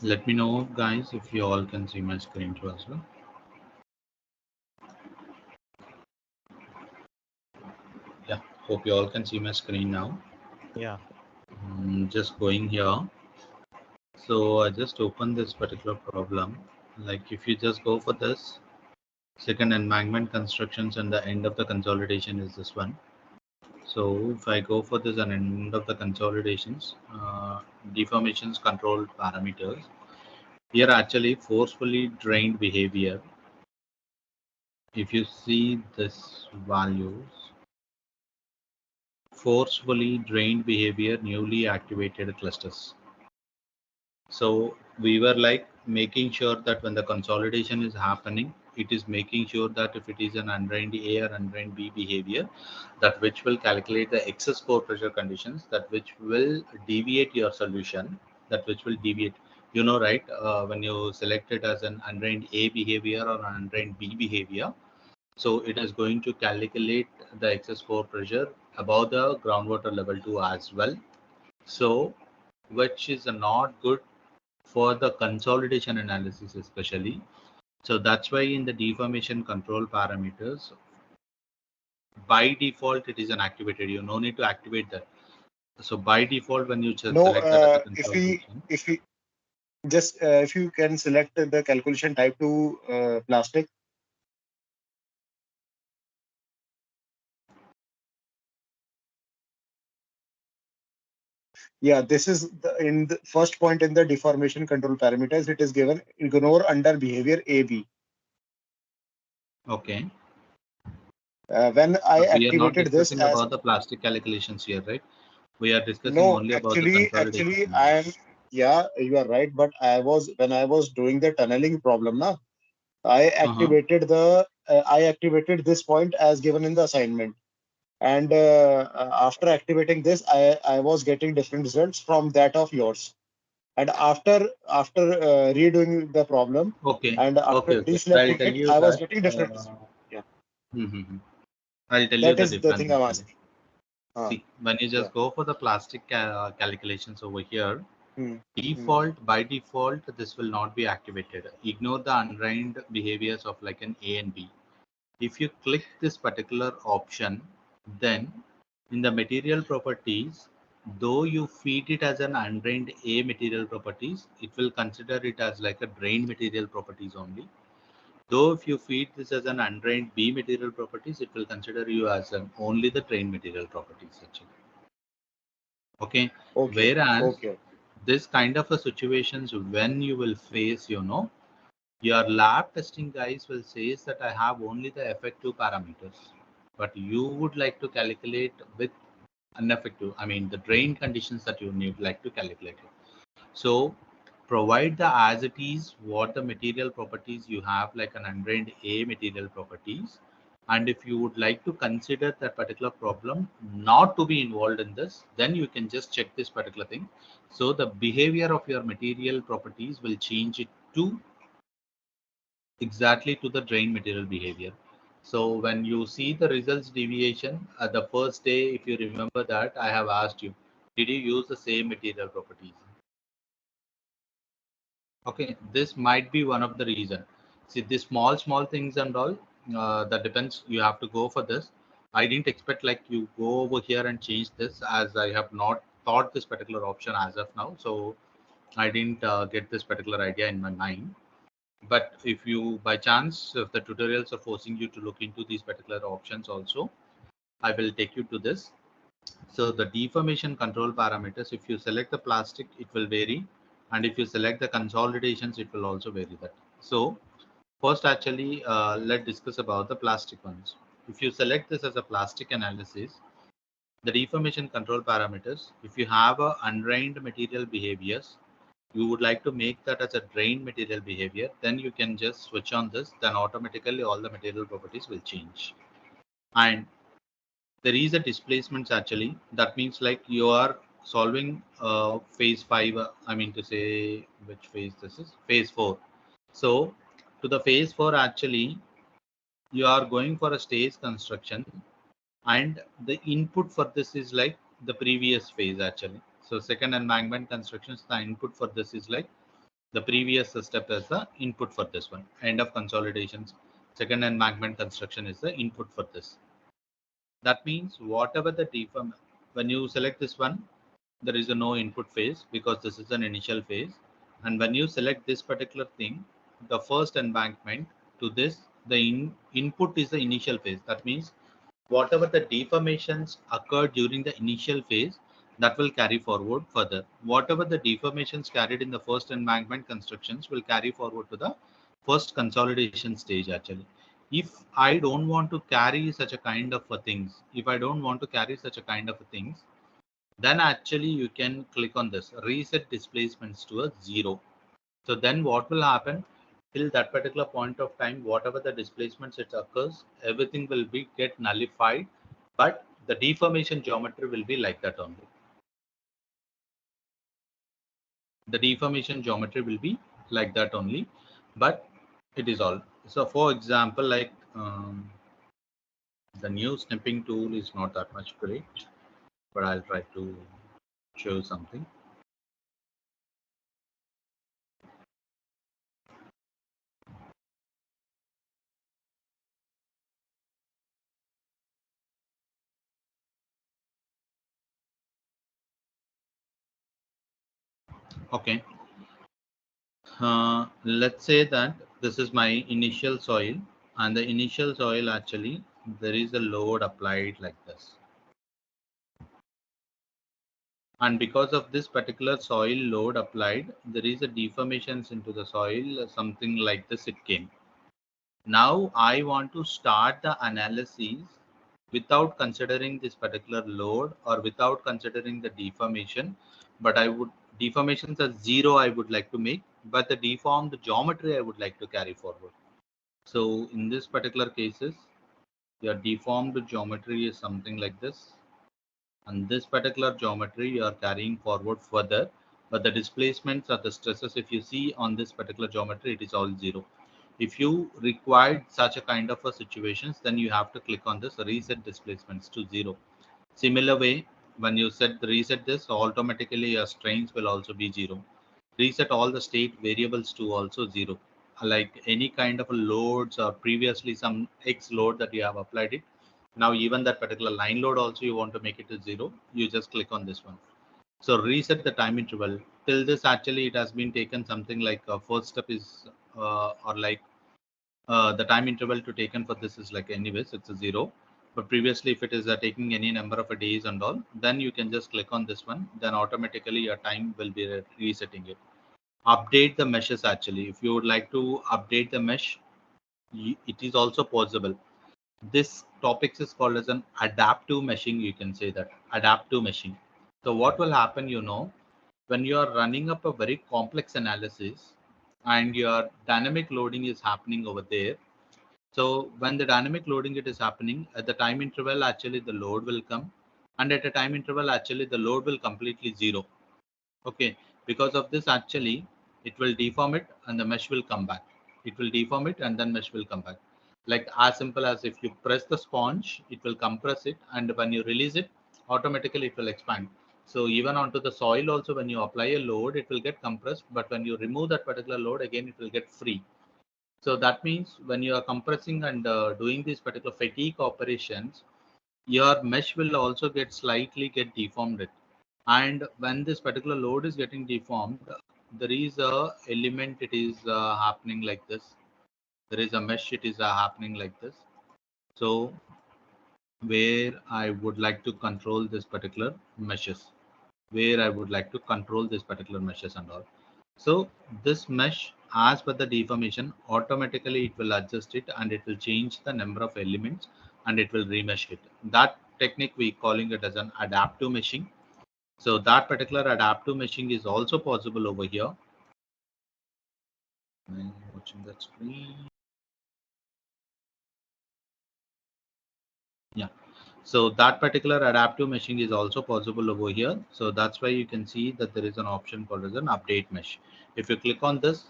Let me know, guys, if you all can see my screen too as well. Yeah, hope you all can see my screen now. Yeah. Just going here. So I just opened this particular problem. Like if you just go for this second embankment constructions and the end of the consolidation is this one. So if I go for this and end of the consolidations, deformations control parameters. Here actually forcefully drained behavior. If you see this values, forcefully drained behavior, newly activated clusters. So we were like making sure that when the consolidation is happening, it is making sure that if it is an undrained A or undrained B behavior, that which will calculate the excess core pressure conditions, that which will deviate your solution, that which will deviate. You know, right? When you select it as an undrained A behavior or an undrained B behavior, so it is going to calculate the excess core pressure above the groundwater level 2 as well. So which is not good for the consolidation analysis especially. So that's why in the deformation control parameters, by default, it is an activated. You no need to activate that. So by default, when you just No, select that as a if consolidation. we just if you can select the calculation type to plastic. Yeah, this is in the first point in the deformation control parameters. It is given ignore under behavior AB. Okay. When I But we are not activated this discussing as about the plastic calculations here, right? We are discussing no, only about the consolidation. actually, I am, yeah, you are right. But when I was doing the tunneling problem, now Uh-huh. I activated this point as given in the assignment. And after activating this, I was getting different results from that of yours. And after redoing the problem Okay. and after Okay. Okay. I'll deselecting tell it, you I was that. getting different results. Yeah, Mhm. I'll tell you that the is the difference thing I'm actually. asking. See, when you Yeah. just go for the plastic calculations over here, Hmm. Hmm. default by default, this will not be activated. Ignore the undrained behaviors of like an A and B. If you click this particular option, then in the material properties, though you feed it as an undrained A material properties, it will consider it as like a drained material properties only. Though if you feed this as an undrained B material properties, it will consider you as only the drained material properties actually. Okay. Okay. Whereas Okay. this kind of a situations when you will face, your lab testing guys will say that I have only the effective parameters, but you would like to calculate with ineffective, I mean the drain conditions that you need like to calculate it. So provide the as it is what the material properties you have like an undrained A material properties. And if you would like to consider that particular problem not to be involved in this, then you can just check this particular thing. So the behavior of your material properties will change it to exactly to the drain material behavior. So when you see the results deviation at the first day, if you remember that I have asked you, did you use the same material properties? Okay, this might be one of the reason. See, these small things and all, that depends. You have to go for this. I didn't expect like you go over here and change this as I have not thought this particular option as of now. So I didn't get this particular idea in my mind. But if you by chance if the tutorials are forcing you to look into these particular options also, I will take you to this. So the deformation control parameters, if you select the plastic it will vary, and if you select the consolidations it will also vary that. So first actually let's discuss about the plastic ones. If you select this as a plastic analysis, the deformation control parameters, if you have a undrained material behaviors, you would like to make that as a drain material behavior, then you can just switch on this, then automatically all the material properties will change. And there is a displacements actually, that means like you are solving phase 5, I mean to say which phase this is, phase 4. So to the phase 4 actually you are going for a stage construction, and the input for this is like the previous phase actually. So second embankment constructions, the input for this is like The previous step is the input for this one. End of consolidations, second embankment construction is the input for this. That means whatever the deform, when you select this one, there is a no input phase because this is an initial phase. And when you select this particular thing, the first embankment to this, the input is the initial phase. That means whatever the deformations occurred during the initial phase, that will carry forward further. Whatever the deformations carried in the first embankment constructions will carry forward to the first consolidation stage actually. If I don't want to carry such a kind of things, if I don't want to carry such a kind of things, then actually you can click on this reset displacements to a 0. So then what will happen till that particular point of time, whatever the displacements it occurs, everything will be get nullified, but the deformation geometry will be like that only. The deformation geometry will be like that only, but it is all. So for example, like the new snipping tool is not that much great, but I'll try to show something. Okay. Let's say that this is my initial soil, and the initial soil actually there is a load applied like this, and because of this particular soil load applied, there is a deformations into the soil, something like this it came. Now I want to start the analysis without considering this particular load or without considering the deformation, but I would deformations as 0 I would like to make, but the deformed geometry I would like to carry forward. So in this particular cases, your deformed geometry is something like this. And this particular geometry you are carrying forward further, but the displacements or the stresses, if you see on this particular geometry, it is all 0. If you required such a kind of a situations, then you have to click on this reset displacements to 0. Similar way, when you set the reset this, automatically your strains will also be 0. Reset all the state variables to also 0. Like any kind of a loads or previously some X load that you have applied it. Now even that particular line load also you want to make it to 0. You just click on this one. So reset the time interval. Till this actually it has been taken something like first step is or like the time interval to taken for this is like anyways it's a 0, but previously if it is taking any number of days and all, then you can just click on this one, then automatically your time will be resetting it. Update the meshes actually, if you would like to update the mesh, it is also possible. This topic is called as an adaptive meshing, you can say that adaptive meshing. So what will happen, when you are running up a very complex analysis and your dynamic loading is happening over there. So when the dynamic loading it is happening at the time interval, actually the load will come, and at a time interval, actually the load will completely 0. Okay, because of this, actually it will deform it and the mesh will come back. It will deform it and then mesh will come back. Like as simple as if you press the sponge, it will compress it, and when you release it, automatically it will expand. So even onto the soil also, when you apply a load, it will get compressed, but when you remove that particular load, again it will get free. So that means when you are compressing and doing these particular fatigue operations, your mesh will also get slightly get deformed. And when this particular load is getting deformed, there is a element it is happening like this. There is a mesh it is happening like this. So where I would like to control this particular meshes, where I would like to control this particular meshes and all. So this mesh, as per the deformation, automatically it will adjust it and it will change the number of elements and it will remesh it. That technique we calling it as an adaptive meshing. So that particular adaptive meshing is also possible over here. I'm watching that screen. Yeah. So that particular adaptive meshing is also possible over here. So that's why you can see that there is an option called as an update mesh. If you click on this,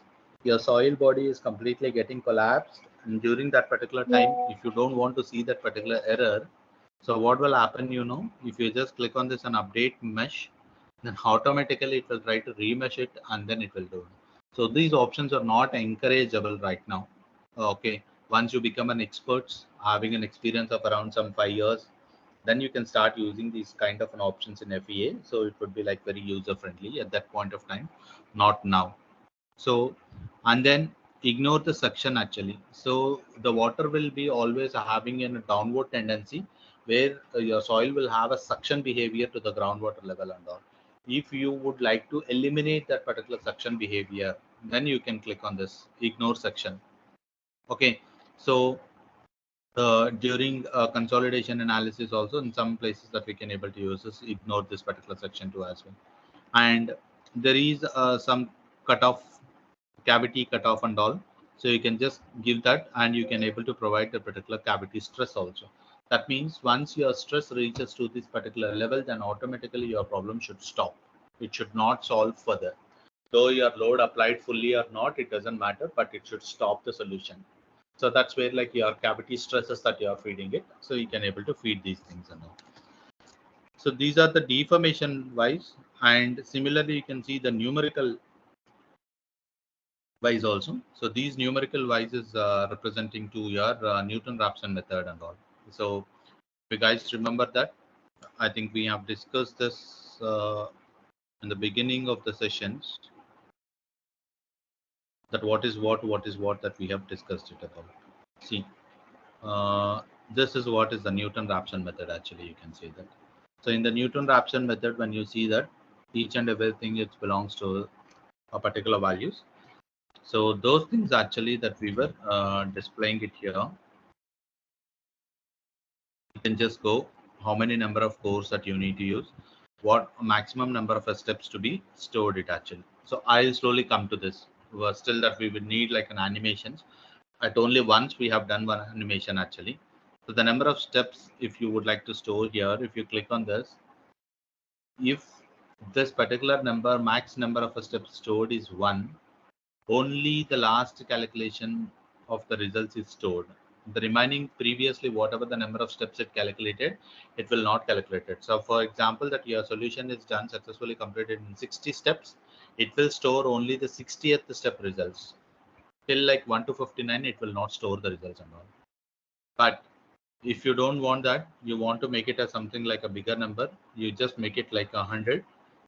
your soil body is completely getting collapsed. And during that particular time, if you don't want to see that particular error, so what will happen, if you just click on this and update mesh, then automatically it will try to remesh it and then it will do. So these options are not encourageable right now. Okay, once you become an expert, having an experience of around some 5 years, then you can start using these kind of an options in FEA. So it would be like very user friendly at that point of time, not now. So, and then ignore the suction actually. So the water will be always having a downward tendency where your soil will have a suction behavior to the groundwater level and all. If you would like to eliminate that particular suction behavior, then you can click on this ignore suction. Okay, so during consolidation analysis also in some places that we can able to use this ignore this particular section too as well. And there is some cutoff, cavity cutoff and all, so you can just give that and you can able to provide the particular cavity stress also. That means once your stress reaches to this particular level, then automatically your problem should stop. It should not solve further. Though your load applied fully or not, it doesn't matter, but it should stop the solution. So that's where like your cavity stresses that you are feeding it, so you can able to feed these things and all. So these are the deformation wise, and similarly you can see the numerical wise also. So these numerical wise is representing to your Newton-Raphson method and all. So if you guys remember that, I think we have discussed this in the beginning of the sessions, that what is what that we have discussed it about. See, uh, this is what is the Newton-Raphson method actually, you can say that. So in the Newton-Raphson method, when you see that each and everything it belongs to a particular values. So those things actually that we were displaying it here. You can just go how many number of cores that you need to use, what maximum number of steps to be stored it actually. So I'll slowly come to this. Still that we would need like an animations. At only once we have done one animation actually. So the number of steps, if you would like to store here, if you click on this, if this particular number, max number of steps stored is 1, only the last calculation of the results is stored. The remaining previously, whatever the number of steps it calculated, it will not calculate it. So for example, that your solution is done successfully completed in 60 steps, it will store only the 60th step results. Till like 1 to 59, it will not store the results and all. But if you don't want that, you want to make it as something like a bigger number, you just make it like 100.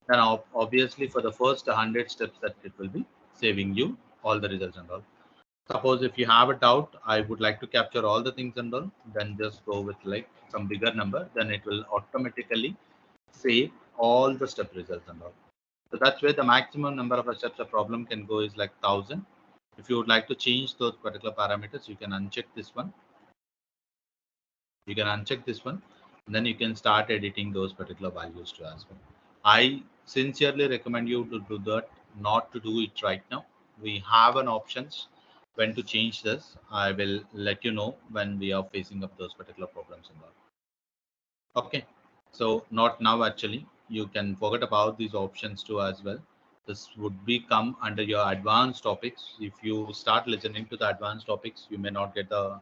Then obviously for the first 100 steps that it will be saving you all the results and all. Suppose if you have a doubt, I would like to capture all the things and all, then just go with like some bigger number, then it will automatically save all the step results and all. So that's where the maximum number of steps a problem can go is like 1000. If you would like to change those particular parameters, you can uncheck this one. You can uncheck this one, then you can start editing those particular values to as well. I sincerely recommend you to do that, not to do it right now. We have an options when to change this. I will let you know when we are facing up those particular problems and all. Okay, so not now actually. You can forget about these options too as well. This would be come under your advanced topics. If you start listening to the advanced topics, you may not get the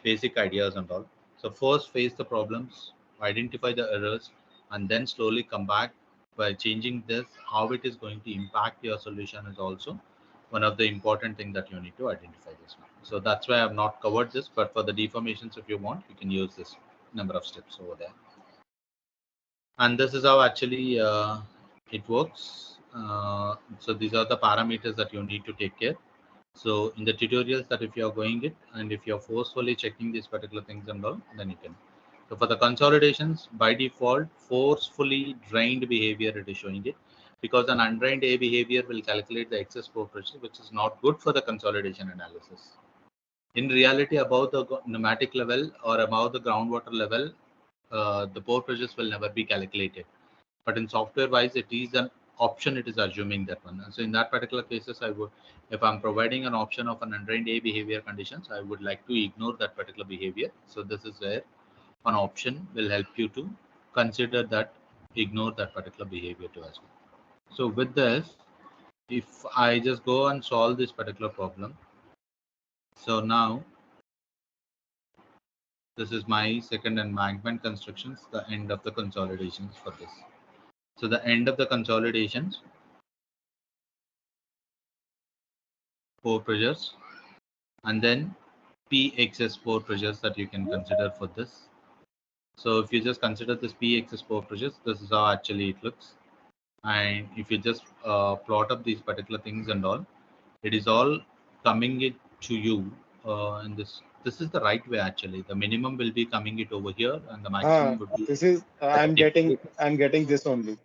basic ideas and all. So first face the problems, identify the errors, and then slowly come back by changing this. How it is going to impact your solution is also one of the important thing that you need to identify this one. So that's why I've not covered this, but for the deformations, if you want, you can use this number of steps over there. And this is how actually it works. So these are the parameters that you need to take care. So in the tutorials that if you are going it and if you're forcefully checking these particular things and all, then you can. So for the consolidations, by default, forcefully drained behavior it is showing it, because an undrained A behavior will calculate the excess pore pressure, which is not good for the consolidation analysis. In reality, above the pneumatic level or above the groundwater level, the pore pressures will never be calculated. But in software wise, it is an option, it is assuming that one. So in that particular cases, I would, if I'm providing an option of an undrained A behavior conditions, I would like to ignore that particular behavior. So this is where an option will help you to consider that, ignore that particular behavior too as well. So with this, if I just go and solve this particular problem, so now this is my second embankment constructions, the end of the consolidations for this. So the end of the consolidations, pore pressures, and then P excess pore pressures that you can consider for this. So if you just consider this P excess pore pressures, this is how actually it looks. And if you just plot up these particular things and all, it is all coming it to you in this. This is the right way actually. The minimum will be coming it over here, and the maximum would be This is at the tip. I'm getting this only.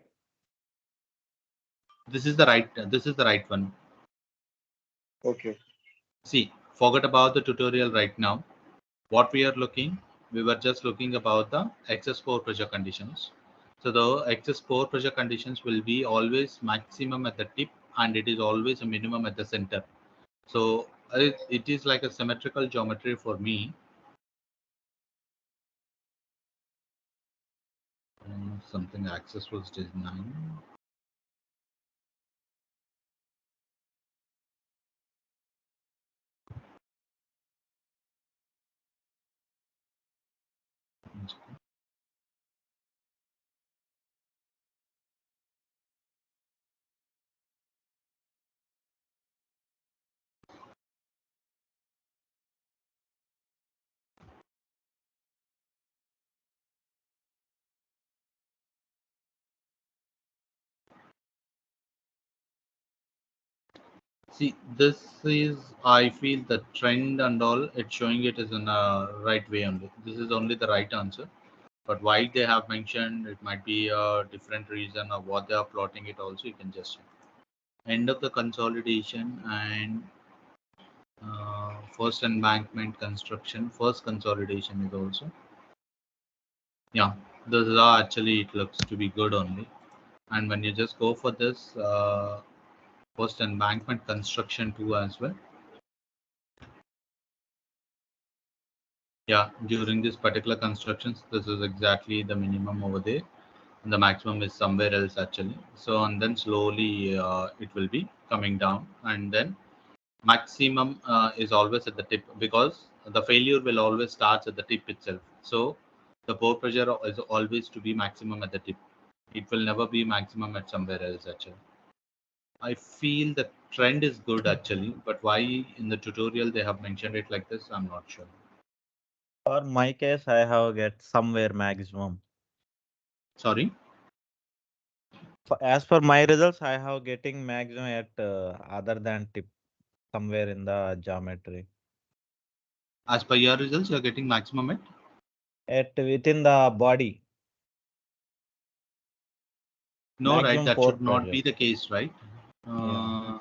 This is the right. This is the right one. Okay. See, forget about the tutorial right now. What we are looking, we were just looking about the excess pore pressure conditions. So the excess pore pressure conditions will be always maximum at the tip, and it is always a minimum at the center. So it is like a symmetrical geometry for me. Something access was designed. See, this is, I feel the trend and all, it's showing it is in a right way only. This is only the right answer. But why they have mentioned, it might be a different reason of what they are plotting it also, you can just check. End of the consolidation and first embankment construction, first consolidation is also. Yeah, this is how actually it looks to be good only. And when you just go for this first embankment construction too as well. Yeah, during this particular constructions, this is exactly the minimum over there. And the maximum is somewhere else actually. So and then slowly it will be coming down, and then maximum is always at the tip, because the failure will always starts at the tip itself. So the pore pressure is always to be maximum at the tip. It will never be maximum at somewhere else actually. I feel the trend is good actually, but why in the tutorial they have mentioned it like this, I'm not sure. For my case, I have get somewhere maximum. Sorry. As per my results, I have getting maximum at other than tip somewhere in the geometry. As per your results, you're getting maximum at? At within the body, No, right? maximum That pore should not pressure. be the case, right? Yeah. Uh,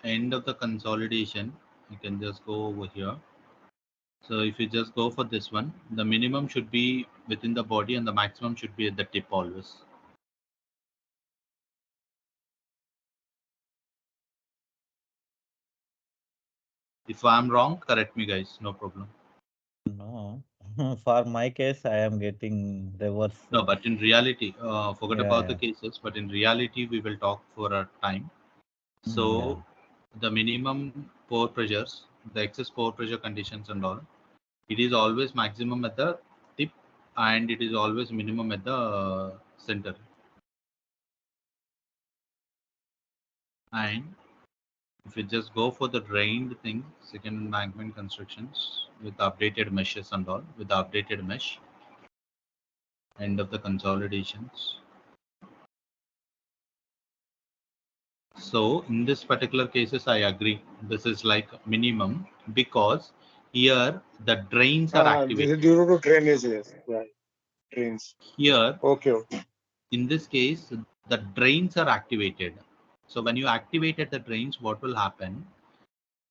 End of the consolidation, you can just go over here. So if you just go for this one, the minimum should be within the body and the maximum should be at the tip always. If I'm wrong, correct me guys, no problem. No. For my case, I am getting reverse. No, but in reality, forget Yeah, about the yeah. cases, but in reality, we will talk for a time. Yeah. So the minimum pore pressures, the excess pore pressure conditions and all, it is always maximum at the tip, and it is always minimum at the center. And if you just go for the drained thing, second embankment constructions with updated meshes and all, with the updated mesh, end of the consolidations. So in this particular cases, I agree. This is like minimum, because here the drains are This is activated. due to drainage, yes. Right. Drains. Here, Okay, okay. in this case, the drains are activated. So when you activated the drains, what will happen?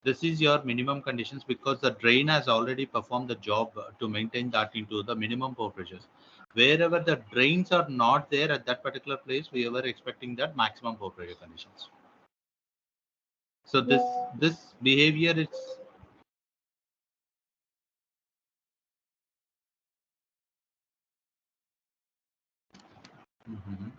This is your minimum conditions, because the drain has already performed the job to maintain that into the minimum pore pressures. Wherever the drains are not there at that particular place, we were expecting that maximum pore pressure conditions. So this behavior is. Mhm.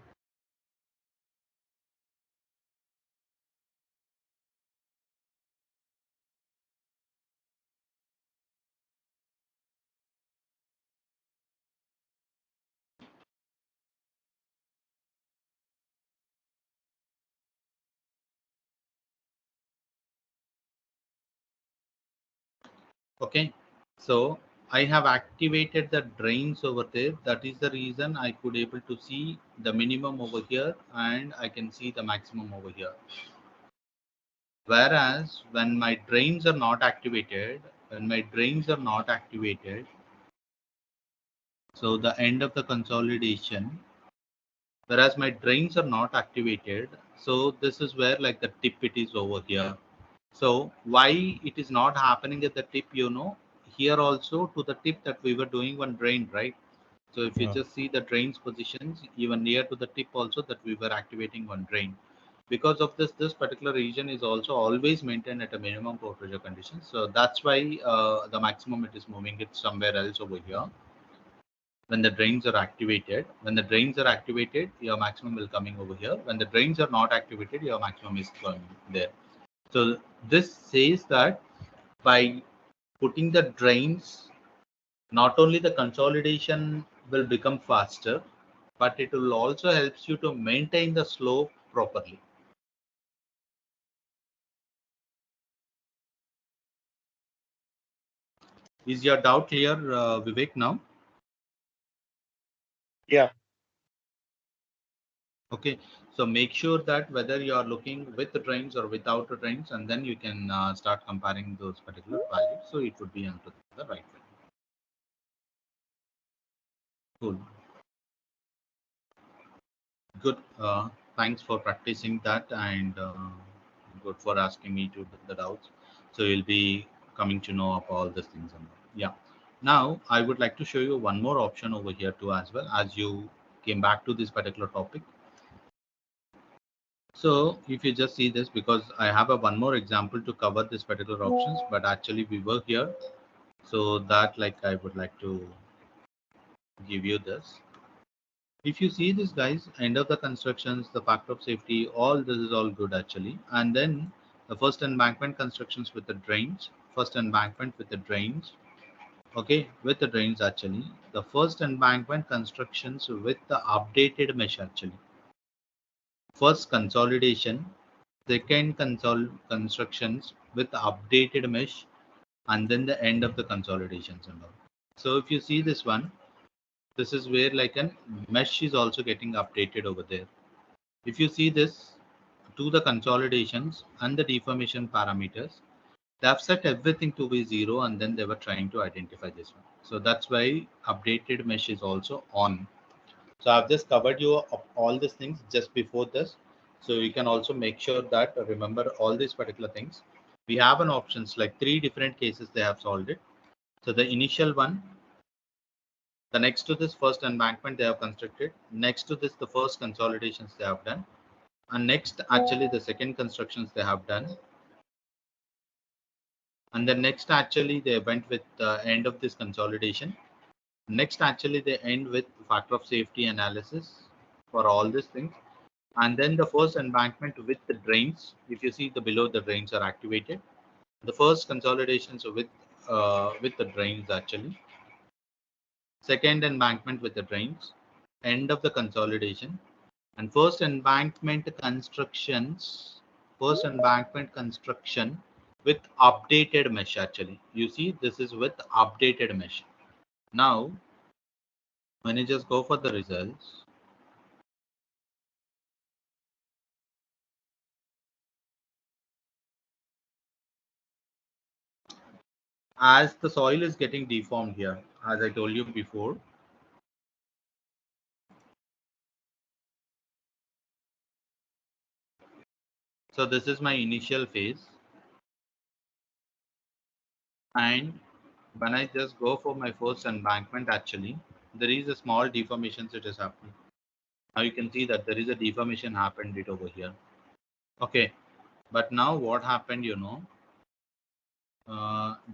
Okay, so I have activated the drains over there. That is the reason I could able to see the minimum over here and I can see the maximum over here. Whereas when my drains are not activated, so the end of the consolidation, whereas my drains are not activated, so this is where like the tip it is over here. So why it is not happening at the tip, here also to the tip that we were doing one drain, right? So if you Yeah. just see the drains positions, even near to the tip also that we were activating one drain. Because of this particular region is also always maintained at a minimum pore pressure condition. So that's why the maximum it is moving it somewhere else over here. When the drains are activated, your maximum will coming over here. When the drains are not activated, your maximum is going there. So this says that by putting the drains, not only the consolidation will become faster, but it will also helps you to maintain the slope properly. Is your doubt clear, Vivek, now? Yeah. Okay, so make sure that whether you are looking with the drains or without the drains, and then you can start comparing those particular values. So it would be onto the right way. Cool. Good. Thanks for practicing that and good for asking me to the doubts. So you'll be coming to know of all these things. And all. Yeah. Now I would like to show you one more option over here too as well as you came back to this particular topic. So if you just see this, because I have a one more example to cover this particular options, but actually we were here. So that like I would like to give you this. If you see this guys, end of the constructions, the factor of safety, all this is all good actually. And then the first embankment constructions with the drains, okay, with the drains actually. The first embankment constructions with the updated mesh actually. First consolidation, second constructions with the updated mesh, and then the end of the consolidations and all. So if you see this one, this is where like an mesh is also getting updated over there. If you see this to the consolidations and the deformation parameters, they have set everything to be 0 and then they were trying to identify this one. So that's why updated mesh is also on. So I've just covered you all these things just before this. So you can also make sure that remember all these particular things. We have an options like 3 different cases they have solved it. So the initial one, the next to this first embankment they have constructed, next to this the first consolidations they have done, and next actually the second constructions they have done, and then next actually they went with the end of this consolidation. Next actually they end with factor of safety analysis for all these things, and then the first embankment with the drains. If you see the below, the drains are activated. The first consolidations with the drains actually, second embankment with the drains, end of the consolidation, and first embankment construction with updated mesh actually. You see this is with updated mesh. Now when you just go for the results, as the soil is getting deformed here, as I told you before, so this is my initial phase, and when I just go for my first embankment actually, there is a small deformation that is happening. Now you can see that there is a deformation happened it over here. Okay, but now what happened,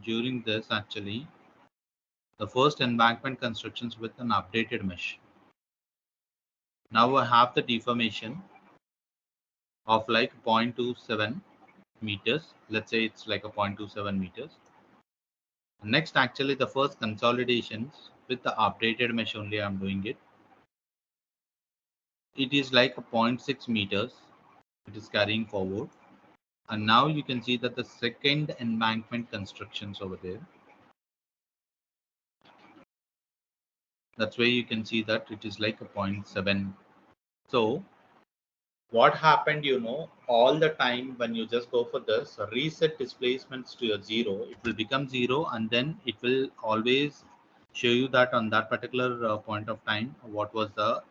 during this actually, the first embankment constructions with an updated mesh. Now I have the deformation of like 0.27 meters. Let's say it's like a 0.27 meters. Next, actually, the first consolidations with the updated mesh only I'm doing it. It is like a zero point 0.6 meters. It is carrying forward. And now you can see that the second embankment constructions over there. That's why you can see that it is like a 0.7. So what happened, all the time when you just go for this reset displacements to your zero, it will become zero, and then it will always show you that on that particular point of time what was the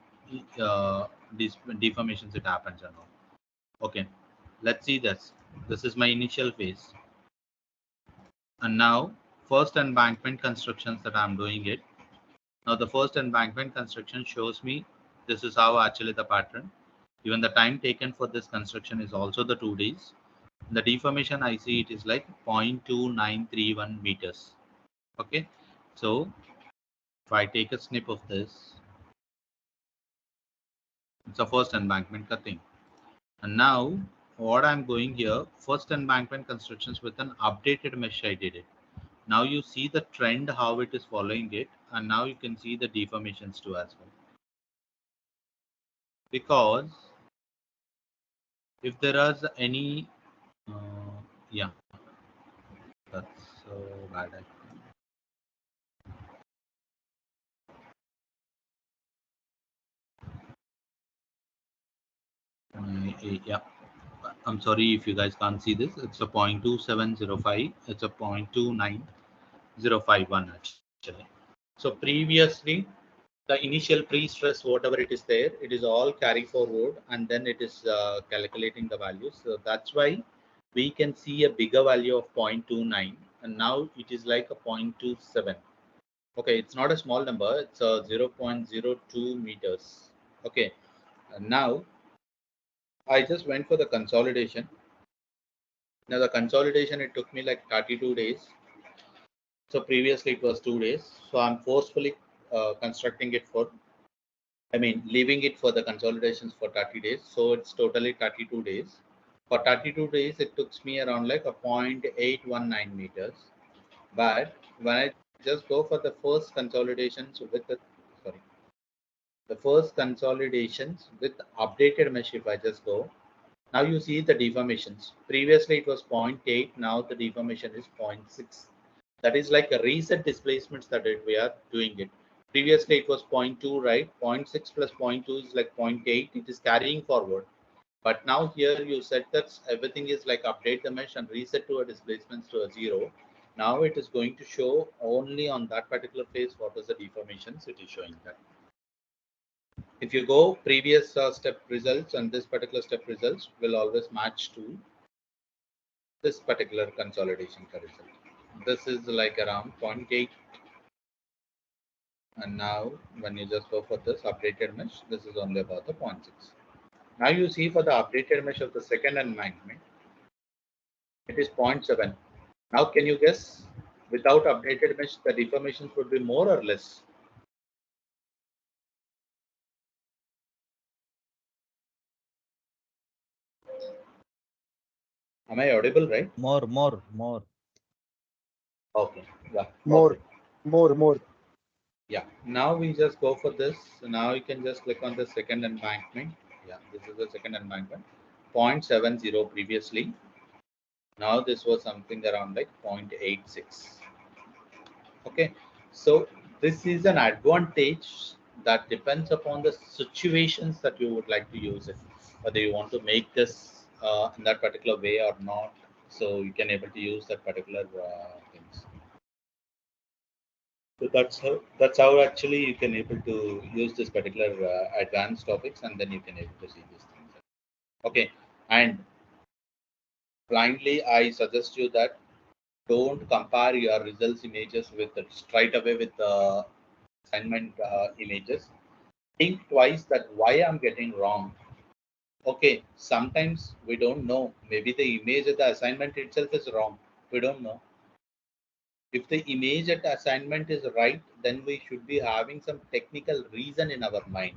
uh, deformations it happens and all. Okay, let's see this. This is my initial phase, and now first embankment constructions that I'm doing it. Now the first embankment construction shows me this is how actually the pattern. Even the time taken for this construction is also the 2 days. The deformation I see it is like 0.2931 meters. Okay, so if I take a snip of this, it's a first embankment cutting. And now what I'm going here, first embankment constructions with an updated mesh I did it. Now you see the trend how it is following it, and now you can see the deformations too as well. Because if there is any, yeah, that's so bad. Yeah, I'm sorry if you guys can't see this. It's a 0.2705. It's a 0.29051 actually. So previously, the initial pre-stress, whatever it is there, it is all carry forward, and then it is calculating the values. So that's why we can see a bigger value of 0.29, and now it is like a 0.27. Okay, it's not a small number. It's a 0.02 meters. Okay, and now I just went for the consolidation. Now the consolidation, it took me like 32 days. So previously it was 2 days. So I'm forcefully constructing it for, leaving it for the consolidations for 30 days. So it's totally 32 days. For 32 days, it took me around like a 0.819 meters. But when I just go for the first consolidations with the first consolidations with updated mesh, if I just go, now you see the deformations. Previously it was zero point 0.8, now the deformation is 0.6. That is like a reset displacements that we are doing it. Previously it was zero point 0.2, right? 0.6 plus zero point 0.2 is like zero point 0.8. It is carrying forward. But now here you said that everything is like update the mesh and reset to a displacements to a zero. Now it is going to show only on that particular phase what is the deformations. It is showing that. If you go previous step results, and this particular step results will always match to this particular consolidation result. This is like around 0.8, and now when you just go for this updated mesh, this is only about the 0.6. Now you see for the updated mesh of the second embankment, it is 0.7. Now can you guess, without updated mesh, the deformations would be more or less? Am I audible, right? More. Okay, yeah, More, perfect. more. Yeah, now we just go for this. So now you can just click on the second embankment. Yeah, this is the second embankment. 0.70 previously. Now this was something around like 0.86. Okay, so this is an advantage that depends upon the situations that you would like to use it, whether you want to make this in that particular way or not. So you can able to use that particular things. So that's how actually you can able to use this particular advanced topics, and then you can able to see these things. Okay, and blindly I suggest you that don't compare your results images with straight away with the assignment images. Think twice that why I'm getting wrong. Okay, sometimes we don't know. Maybe the image at the assignment itself is wrong. We don't know. If the image at assignment is right, then we should be having some technical reason in our mind.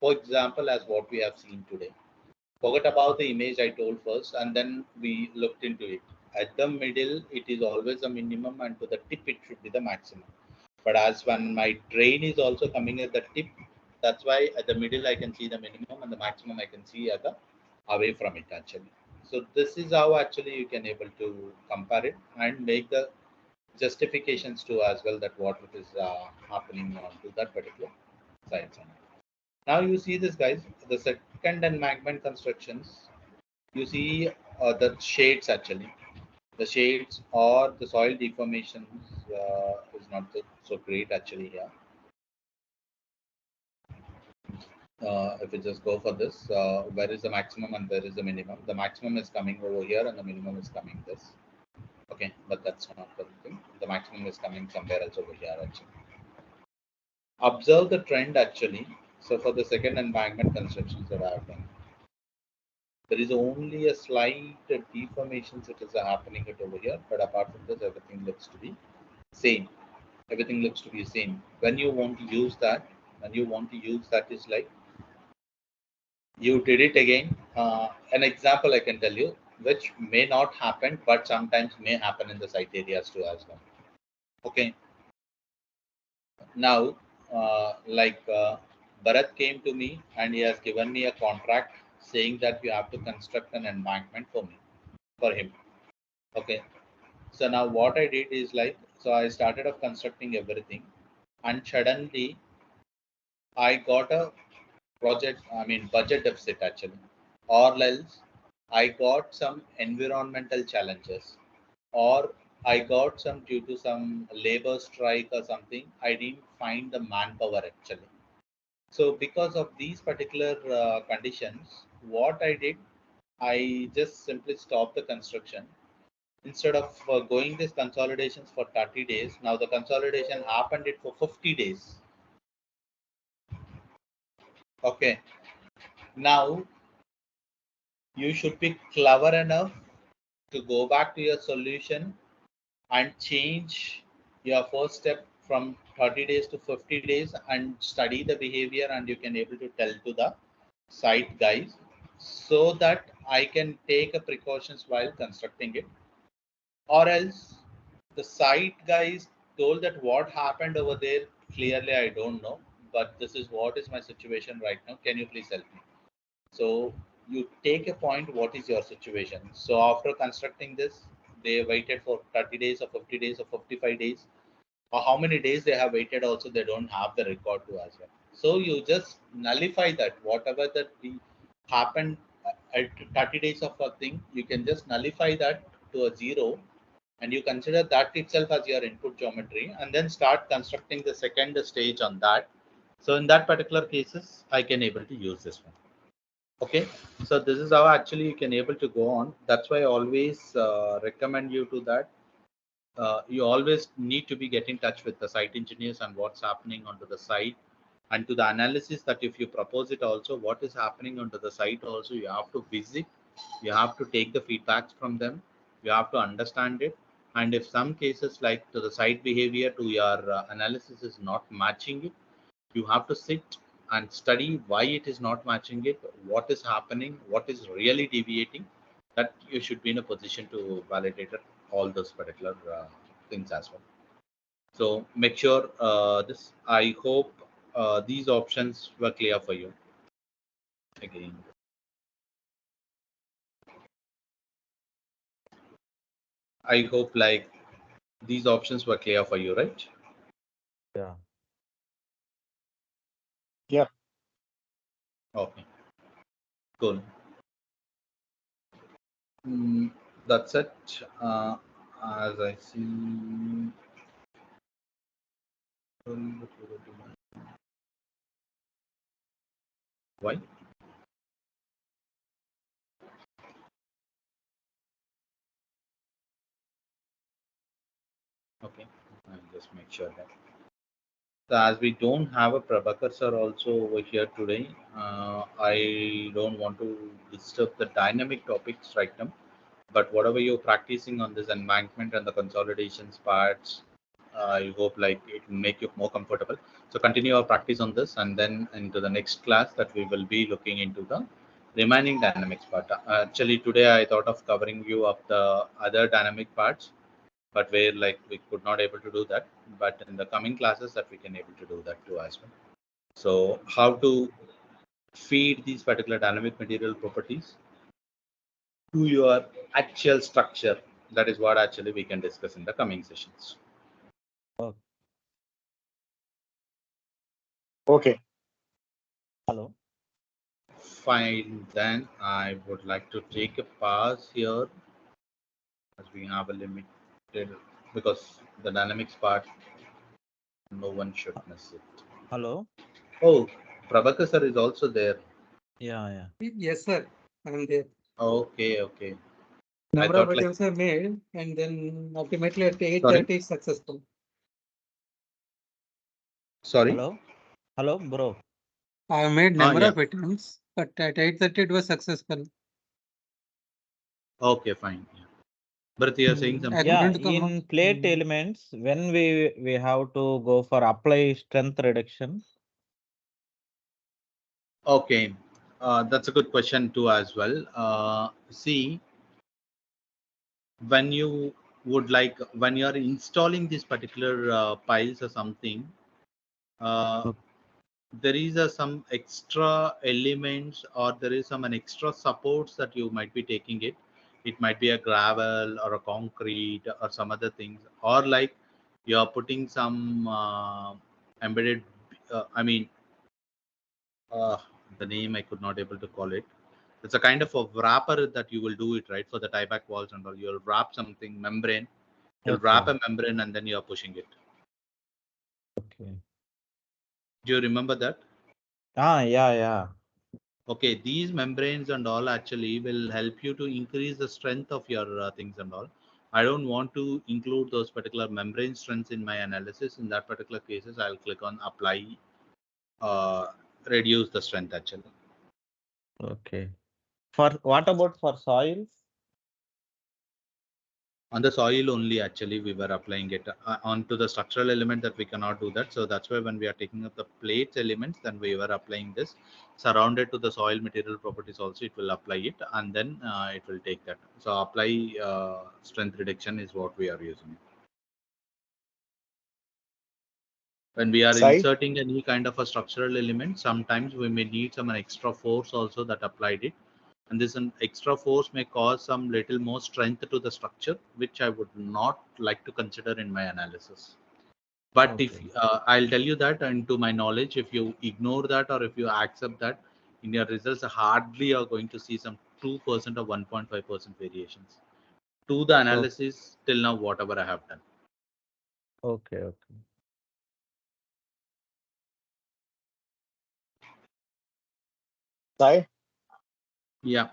For example, as what we have seen today. Forget about the image I told first, and then we looked into it. At the middle, it is always a minimum, and to the tip, it should be the maximum. But as when my drain is also coming at the tip, that's why at the middle I can see the minimum, and the maximum I can see at the away from it actually. So this is how actually you can able to compare it and make the justifications too as well, that what it is happening onto that particular site. Now you see this, guys, the second embankment constructions, you see the shades actually. The shades or the soil deformations is not so great actually here. If we just go for this, where is the maximum and where is the minimum? The maximum is coming over here and the minimum is coming this. Okay, but that's not the thing. The maximum is coming somewhere else over here actually. Observe the trend actually. So for the second embankment constructions that I have done, there is only a slight deformations that is happening it over here, but apart from this, everything looks to be same. Everything looks to be same. When you want to use that, is like you did it again. An example I can tell you, which may not happen, but sometimes may happen in the site areas too as well. Okay. Now, Bharat came to me and he has given me a contract saying that you have to construct an embankment for him. Okay. So now what I did is like, so I started off constructing everything, and suddenly I got a budget deficit actually, or else I got some environmental challenges, or I got some due to some labor strike or something. I didn't find the manpower actually. So because of these particular conditions, what I did, I just simply stopped the construction. Instead of going this consolidations for 30 days, now the consolidation happened it for 50 days. Okay. Now you should be clever enough to go back to your solution and change your first step from 30 days to 50 days and study the behavior, and you can able to tell to the site guys so that I can take a precautions while constructing it. Or else the site guys told that what happened over there, clearly I don't know, but this is what is my situation right now, can you please help me? So you take a point, what is your situation? So after constructing this, they waited for 30 days or 50 days or 55 days, or how many days they have waited also, they don't have the record to as well. So you just nullify that, whatever that happened at 30 days of a thing, you can just nullify that to a zero, and you consider that itself as your input geometry, and then start constructing the second stage on that. So in that particular cases, I can able to use this one. Okay, so this is how actually you can able to go on. That's why I always recommend you to that. You always need to be get in touch with the site engineers and what's happening onto the site, and to the analysis that if you propose it also, what is happening onto the site also, you have to visit, you have to take the feedbacks from them, you have to understand it. And if some cases like to the site behavior to your analysis is not matching it, you have to sit and study why it is not matching it, what is happening, what is really deviating, that you should be in a position to validate it, all those particular things as well. So make sure this, I hope these options were clear for you. Again, I hope like these options were clear for you, right? Yeah. Yeah. Okay, cool. Mm, that's it. As I see. Why? Okay, I'll just make sure that. So as we don't have a Prabhakar sir also over here today, I don't want to disturb the dynamic topics right now. But whatever you're practicing on this embankment and the consolidations parts, I hope like it will make you more comfortable. So continue your practice on this, and then into the next class that we will be looking into the remaining dynamics part. Actually, today I thought of covering you up the other dynamic parts, but where like we could not able to do that. But in the coming classes that we can able to do that too as well. So how to feed these particular dynamic material properties to your actual structure, that is what actually we can discuss in the coming sessions. Oh, Okay. hello. Fine, then I would like to take a pause here as we have a limited, because the dynamics part, no one should miss it. Hello. Oh, Prabhakar sir is also there. Yeah, yeah. Yes, sir. I'm there. Okay, okay. I Number of thought like, attempts are made, and then ultimately at sorry, 8:30 successful. sorry. Hello. Hello, bro. I have made number Yeah. of attempts, but at 8:30 it was successful. Okay, fine. Yeah. But you are saying I something? Yeah, couldn't come up. in plate elements, when we have to go for apply strength reduction. Okay, that's a good question too as well. See, when you would like, when you are installing these particular piles or something, uh, Okay. there is some extra elements, or there is some an extra supports that you might be taking it. It might be a gravel or a concrete or some other things, or like you are putting some embedded, I mean, uh, the name I could not able to call it. It's a kind of a wrapper that you will do it, right, for the tieback walls and all. You'll wrap something membrane. You'll wrap Okay. a membrane and then you're pushing it. Okay. Do you remember that? Yeah. Okay, these membranes and all actually will help you to increase the strength of your things and all. I don't want to include those particular membrane strengths in my analysis. In that particular cases, I'll click on apply, uh, reduce the strength actually. Okay. For what about for soils? On the soil only actually we were applying it, onto the structural element that we cannot do that. So that's why when we are taking up the plates elements, then we were applying this surrounded to the soil material properties also, it will apply it, and then it will take that. So apply strength reduction is what we are using. When we are Sai? inserting any kind of a structural element, sometimes we may need some extra force also that applied it, and this an extra force may cause some little more strength to the structure, which I would not like to consider in my analysis. But if Okay. I'll tell you that, and to my knowledge, if you ignore that or if you accept that, in your results hardly are going to see some 2% or 1.5% variations to the Oh, analysis till now whatever I have done. okay. Sai? Yeah,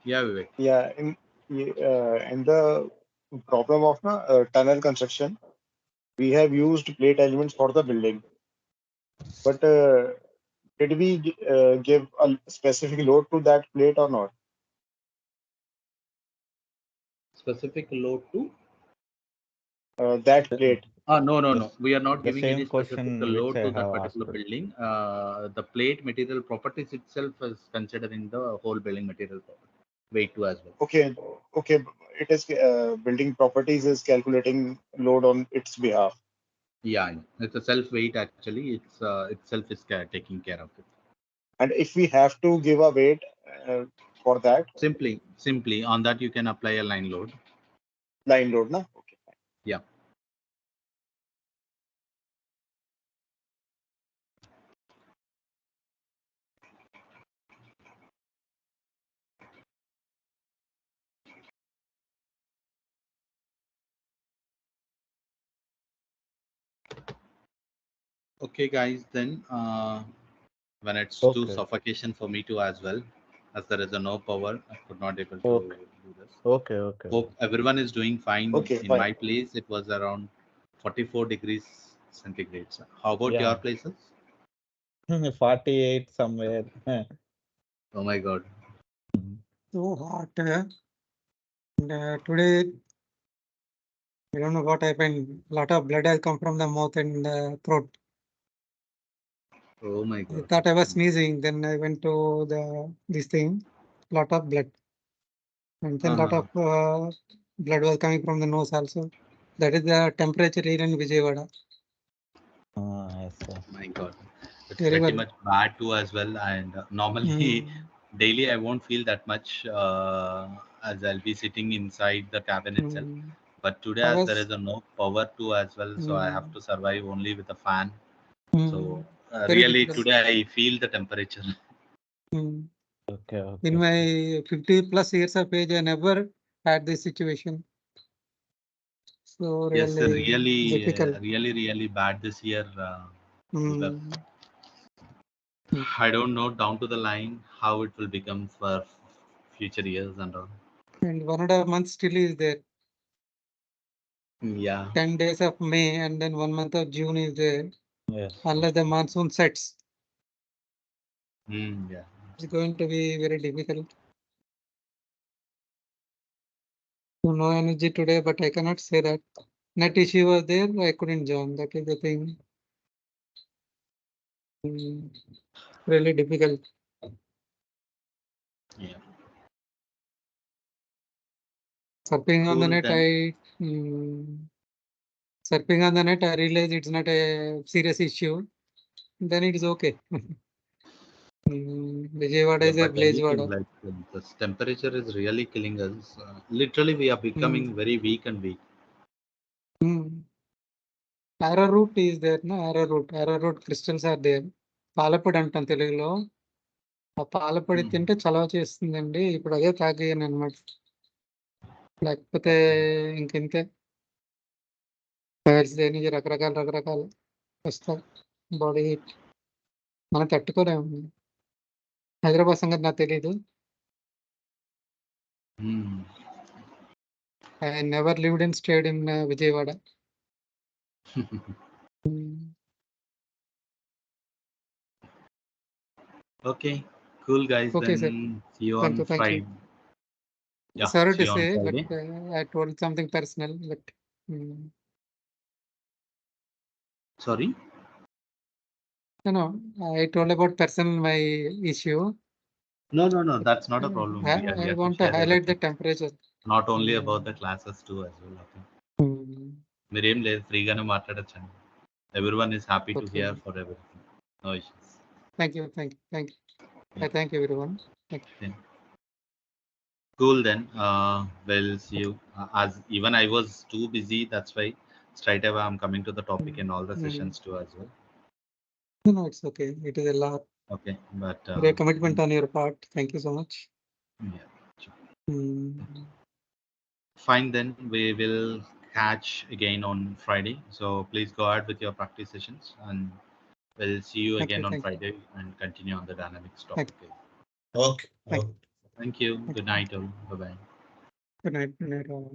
yeah, Vivek. Yeah. In the problem of tunnel construction, we have used plate elements for the building, but did we give a specific load to that plate or not? Specific load to? That The, plate. No, no, no. the, We are not the giving any same specific question which load I to that have particular asked. building. The plate material properties itself is considered in the whole building material weight too as well. Okay. Okay. It is building properties is calculating load on its behalf. Yeah, it's a self weight actually. It's itself is taking care of it. And if we have to give a weight uh, for that Simply on that you can apply a line load. line load, na? Okay. Yeah. Okay, guys. Then when it's too Okay. suffocation for me too as well, as there is a no power, I could not able to Okay. do this. Okay. Hope everyone is doing fine. Okay, In fine. my place, it was around 44 degrees centigrade. How about your Yeah. places? 48 somewhere. Oh my God. So hot. And, today, I don't know what happened. A lot of blood has come from the mouth and throat. Oh my I God. thought I was sneezing. Then I went to this thing. Lot of blood, and then lot Uh-huh. of blood was coming from the nose also. That is the temperature here in Vijayawada. Yes, sir. My God. It's Very pretty well. much bad too as well. And normally, Mm. daily I won't feel that much as I'll be sitting inside the cabin itself. Mm. But today, I as there was is a no power too as well, so I have to survive only with a fan. So very really, difficult. today I feel the temperature. Mm. Okay, In okay. my 50+ years of age, I never had this situation. So Yes, really difficult. really bad this year. Because Mm. Mm. I don't know down to the line how it will become for future years and all. And 1.5 months still is there. Yeah. 10 days of May and then 1 month of June is there. Yes. Unless the monsoon sets, Yeah. it's going to be very difficult. So no energy today, but I cannot say that. Net issue was there, I couldn't join. That is the thing. Really difficult. Yeah. Surfing on the Cool net, then. surfing on the net, I realize it's not a serious issue. Then it is okay. Vijayawada Yeah, is a but anything Villagewada. like this temperature is really killing us. Literally, we are becoming very weak and weak. Arrowroot is there, no? Arrowroot crystals are there. పాలపొడి అంటాం తెలుగులో. ఆ పాలపొడి తింటే చలవ చేస్తుందండి. ఇప్పుడు అదే తాగాను అనమాట. లేకపోతే ఇంకెంతే. ఫైర్స్ దేని రకరకాలు వస్తాయి. బాడీ హీట్ మనం తట్టుకోలేము. హైదరాబాద్ సంగతి నాకు తెలీదు. I never lived and stayed in Vijayawada. Okay, cool guys. Okay, sir. Then see you Thank on you. Thank Friday. you. Yeah, Sorry see to you on say, but Friday. I told something personal. But Sorry. no, I told about personal my issue. No, that's not a problem. We I have to want to share highlight the everything. temperature. Not only about the classes too as well. Okay. మీరేం లేదు ఫ్రీగానే మాట్లాడొచ్చండి. Everyone is happy to hear for everything. No issues. Thank you. I thank everyone. Thank you. Cool then. We'll see you. As even I was too busy, that's why straight away I'm coming to the topic in all the sessions too as well. No, it's okay. It is a lot. Okay, but Great commitment on your part. Thank you so much. yeah, sure. Fine then. We will catch again on Friday. So please go ahead with your practice sessions, and we'll see you again on Friday and continue on the dynamics topic. Okay. Thank you. Good night all. Bye bye. Good night. Good night all.